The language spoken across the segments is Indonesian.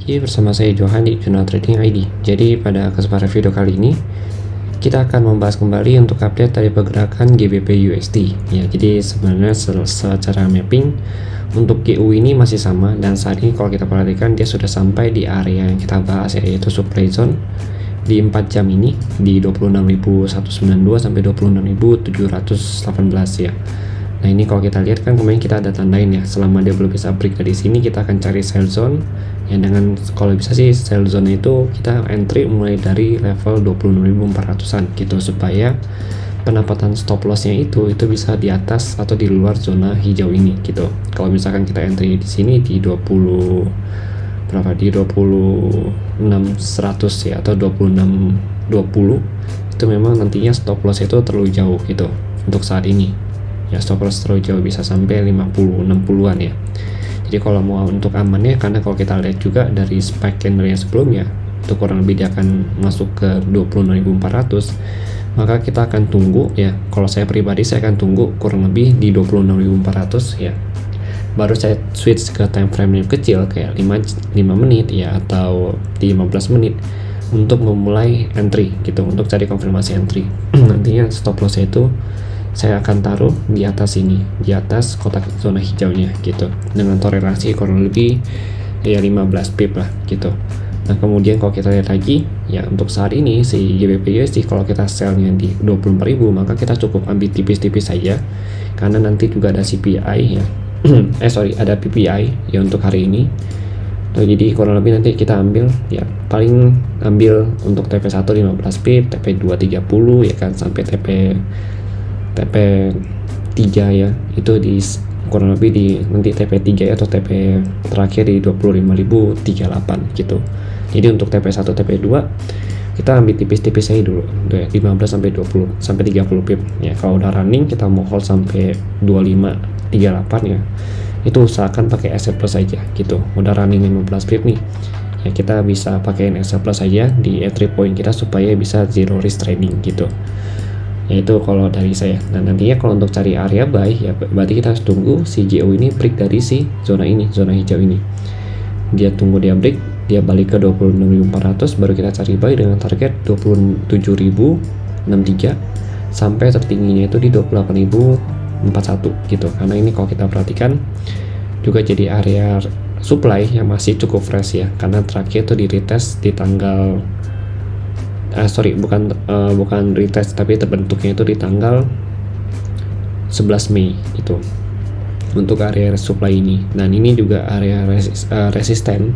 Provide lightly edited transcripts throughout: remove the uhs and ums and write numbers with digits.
lagi bersama saya Johan di Jurnal Trading ID. Jadi pada kesempatan video kali ini kita akan membahas kembali untuk update dari pergerakan GBP USD. Ya, jadi sebenarnya secara mapping untuk GU ini masih sama, dan saat ini kalau kita perhatikan dia sudah sampai di area yang kita bahas, yaitu supply zone di 4 jam ini di 26.192 sampai 26.718 ya. Nah ini kalau kita lihat kan kemarin kita ada tandain ya, selama dia belum bisa break dari sini kita akan cari sell zone ya, dengan kalau bisa sih sell zone itu kita entry mulai dari level 26.400an gitu, supaya pendapatan stop lossnya itu bisa di atas atau di luar zona hijau ini gitu. Kalau misalkan kita entry di sini di 26.100 ya atau 26.20 itu memang nantinya stop loss itu terlalu jauh gitu untuk saat ini ya, stop loss terlalu jauh, bisa sampai 50-60an ya. Jadi kalau mau untuk amannya, karena kalau kita lihat juga dari spike candle yang sebelumnya itu kurang lebih dia akan masuk ke 26.400, maka kita akan tunggu ya, kalau saya pribadi saya akan tunggu kurang lebih di 26.400 ya, baru saya switch ke time frame yang kecil kayak 5 menit ya atau di 15 menit untuk memulai entry gitu, untuk cari konfirmasi entry. Nantinya stop loss itu saya akan taruh di atas ini, di atas kotak zona hijaunya gitu, dengan toleransi kurang lebih ya 15 pip lah gitu. Nah kemudian kalau kita lihat lagi ya, untuk saat ini si GBP USD kalau kita sellnya di 24.000, maka kita cukup ambil tipis-tipis saja, karena nanti juga ada CPI ya ada PPI ya untuk hari ini. Nah, jadi kurang lebih nanti kita ambil ya, paling ambil untuk TP1 15 pip, TP2 30 ya kan, sampai TP3 ya, itu di kurang lebih di nanti TP3 ya, atau TP terakhir di 25.038 gitu. Jadi untuk TP1 TP2 kita ambil tipis-tipis aja dulu, 15 sampai 20 sampai 30 pip ya. Kalau udah running kita mau hold sampai 25.38 ya, itu usahakan pakai SL plus aja gitu. Udah running 15 pip nih ya, kita bisa pakai SL plus aja di entry point kita supaya bisa zero risk trading gitu. Yaitu kalau dari saya. Dan nantinya kalau untuk cari area buy ya, berarti kita harus tunggu si GO ini break dari si zona ini, zona hijau ini. Dia tunggu dia break, dia balik ke 26.400, baru kita cari buy dengan target 27.063 sampai tertingginya itu di 28.041 gitu. Karena ini kalau kita perhatikan juga jadi area supply yang masih cukup fresh ya, karena terakhir itu di retest di tanggal bukan retest, tapi terbentuknya itu di tanggal 11 Mei itu untuk area supply ini. Dan ini juga area resisten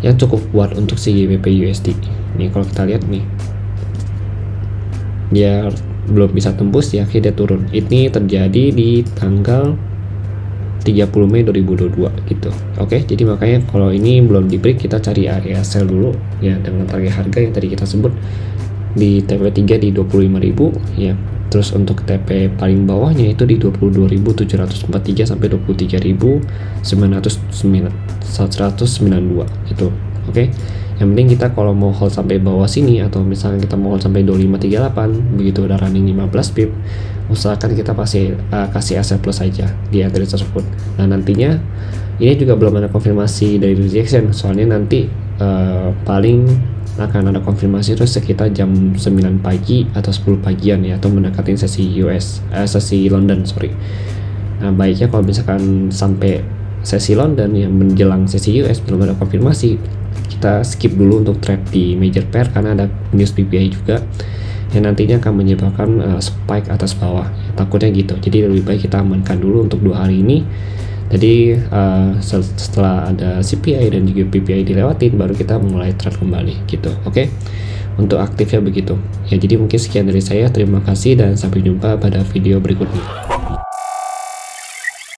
yang cukup kuat untuk si GBP USD. Nih kalau kita lihat nih, dia belum bisa tembus ya, akhirnya turun. Ini terjadi di tanggal 30 Mei 2022 gitu. Oke, jadi makanya kalau ini belum di break, kita cari area sell dulu ya, dengan target harga yang tadi kita sebut di TP3 di 25.000 ya. Terus untuk TP paling bawahnya itu di 22.743 sampai 23.192 gitu. Oke. Yang penting kita kalau mau hold sampai bawah sini, atau misalnya kita mau hold sampai 2538, begitu udah running 15 pip, usahakan kita kasih asset plus saja di entry tersebut. Nah nantinya ini juga belum ada konfirmasi dari rejection, soalnya nanti paling akan ada konfirmasi itu sekitar jam 9 pagi atau 10 pagian ya, atau mendekatin sesi sesi London sorry. Nah baiknya kalau misalkan sampai sesi London yang menjelang sesi US belum ada konfirmasi, kita skip dulu untuk trade di major pair, karena ada news PPI juga yang nantinya akan menyebabkan spike atas bawah ya, takutnya gitu. Jadi lebih baik kita amankan dulu untuk 2 hari ini. Jadi setelah ada CPI dan juga PPI dilewatin, baru kita mulai trade kembali gitu. Oke. Untuk aktifnya begitu ya. Jadi mungkin sekian dari saya, terima kasih dan sampai jumpa pada video berikutnya.